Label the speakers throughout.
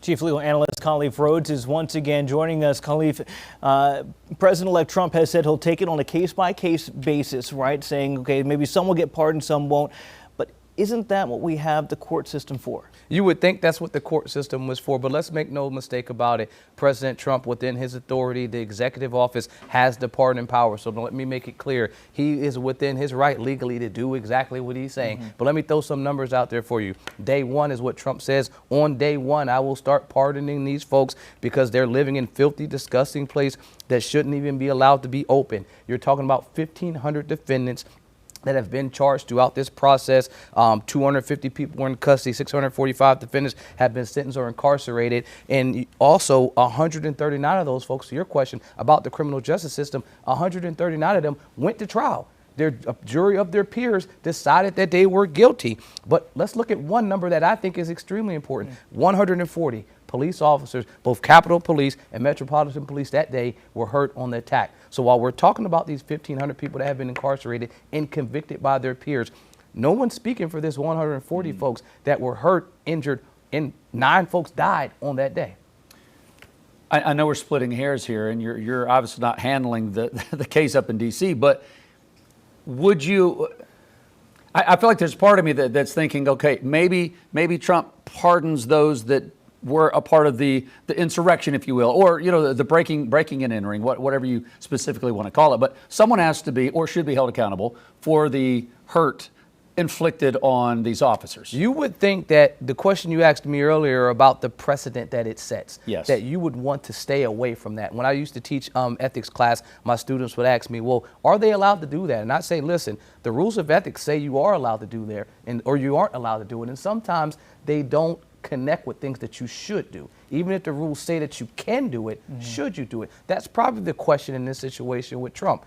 Speaker 1: Chief legal analyst Khalif Rhodes is once again joining us. Khalif, President-elect Trump has said he'll take it on a case-by-case basis, right? Saying, okay, maybe some will get pardoned, some won't. But isn't that what we have the court system for?
Speaker 2: You would think that's what the court system was for, but let's make no mistake about it. President Trump, within his authority, the executive office has the pardoning power. So let me make it clear. He is within his right legally to do exactly what he's saying. But let me throw some numbers out there for you. Day one is what Trump says. On day one, I will start pardoning these folks because they're living in filthy, disgusting place that shouldn't even be allowed to be open. You're talking about 1,500 defendants that have been charged throughout this process. 250 people were in custody, 645 defendants have been sentenced or incarcerated, and also 139 of those folks, to your question about the criminal justice system, 139 of them went to trial. A jury of their peers decided that they were guilty. But let's look at one number that I think is extremely important. 140 police officers, both Capitol Police and Metropolitan Police that day, were hurt on the attack. So while we're talking about these 1,500 people that have been incarcerated and convicted by their peers, no one's speaking for this 140 folks that were hurt, injured, and 9 folks died on that day.
Speaker 3: I know we're splitting hairs here, and you're obviously not handling the case up in D.C., but would you, I feel like there's part of me that's thinking, okay, maybe Trump pardons those that were a part of the insurrection, if you will, or, you know, the breaking and entering, whatever you specifically want to call it. But someone has to be or should be held accountable for the hurt inflicted on these officers.
Speaker 2: You would think that the question you asked me earlier about the precedent that it sets,
Speaker 3: yes,
Speaker 2: that you would want to stay away from that. When I used to teach ethics class, my students would ask me, well, are they allowed to do that? And I'd say, listen, the rules of ethics say you are allowed to do there, or you aren't allowed to do it. And sometimes they don't connect with things that you should do. Even if the rules say that you can do it, should you do it? That's probably the question in this situation with Trump.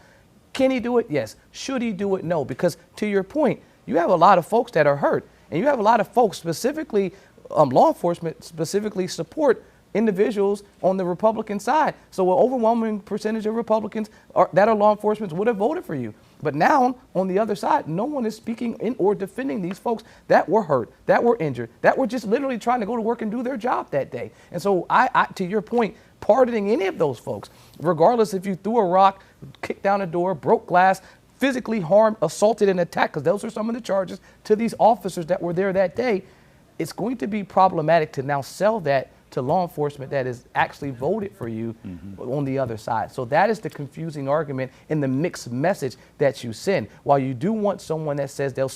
Speaker 2: Can he do it? Yes. Should he do it? No. Because to your point, you have a lot of folks that are hurt, and you have a lot of folks, specifically law enforcement, specifically support individuals on the Republican side. So an overwhelming percentage of Republicans that are law enforcement would have voted for you. But now, on the other side, no one is speaking in or defending these folks that were hurt, that were injured, that were just literally trying to go to work and do their job that day. And so I to your point, pardoning any of those folks, regardless if you threw a rock, kicked down a door, broke glass, physically harmed, assaulted, and attacked, because those are some of the charges to these officers that were there that day, it's going to be problematic to now sell that to law enforcement that has actually voted for you on the other side. So that is the confusing argument in the mixed message that you send. While you do want someone that says they'll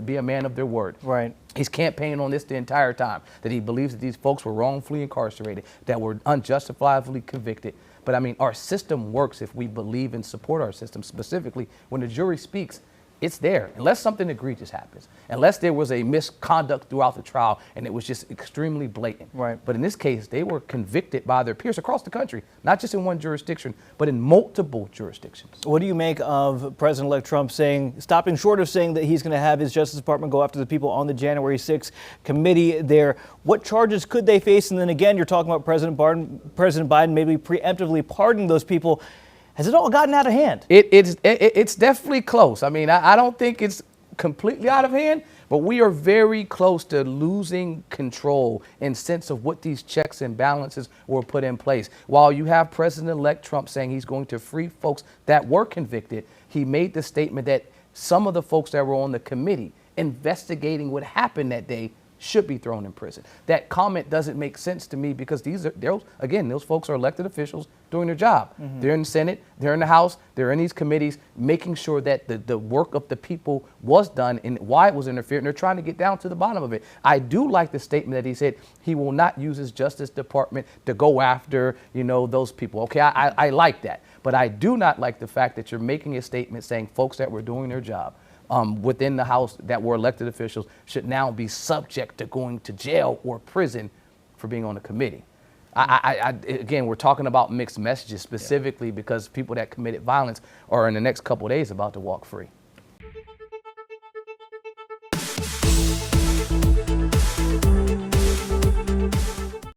Speaker 2: be a man of their word.
Speaker 1: Right.
Speaker 2: He's campaigning on this the entire time, that he believes that these folks were wrongfully incarcerated, that were unjustifiably convicted. But I mean, our system works if we believe and support our system. Specifically, when the jury speaks, it's there, unless something egregious happens, unless there was a misconduct throughout the trial and it was just extremely blatant.
Speaker 1: Right.
Speaker 2: But in this case, they were convicted by their peers across the country, not just in one jurisdiction, but in multiple jurisdictions.
Speaker 1: What do you make of President-elect Trump stopping short of saying that he's going to have his Justice Department go after the people on the January 6th committee there? What charges could they face? And then again, you're talking about President Biden maybe preemptively pardoning those people. Has it all gotten out of hand?
Speaker 2: It's definitely close. I mean, I don't think it's completely out of hand, but we are very close to losing control and sense of what these checks and balances were put in place. While you have President-elect Trump saying he's going to free folks that were convicted, he made the statement that some of the folks that were on the committee investigating what happened that day should be thrown in prison. That comment doesn't make sense to me because those folks are elected officials doing their job. They're in the Senate, they're in the House, they're in these committees, making sure that the work of the people was done and why it was interfered, and they're trying to get down to the bottom of it. I do like the statement that he said he will not use his Justice Department to go after, those people. Okay, I like that. But I do not like the fact that you're making a statement saying folks that were doing their job within the House that were elected officials should now be subject to going to jail or prison for being on a committee. Again, we're talking about mixed messages specifically because people that committed violence are in the next couple of days about to walk free.